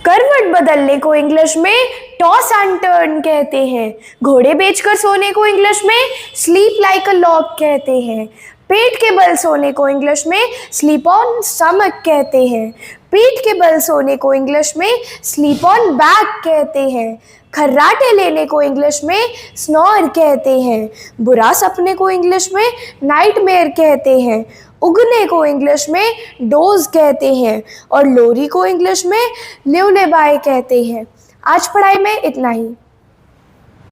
करवट बदलने को इंग्लिश में टॉस एंड टर्न कहते हैं। घोड़े बेचकर सोने को इंग्लिश में स्लीप लाइक अ लॉग कहते हैं। पेट के बल सोने को इंग्लिश में स्लीप ऑन स्टमक कहते हैं। पीठ के बल सोने को इंग्लिश में स्लीप ऑन बैक कहते हैं। खर्राटे लेने को इंग्लिश में स्नोर कहते हैं। बुरा सपने को इंग्लिश में नाइटमेयर कहते हैं। उगने को इंग्लिश में डोज कहते हैं और लोरी को इंग्लिश में ल्यूलेबाय कहते हैं। आज पढ़ाई में इतना ही।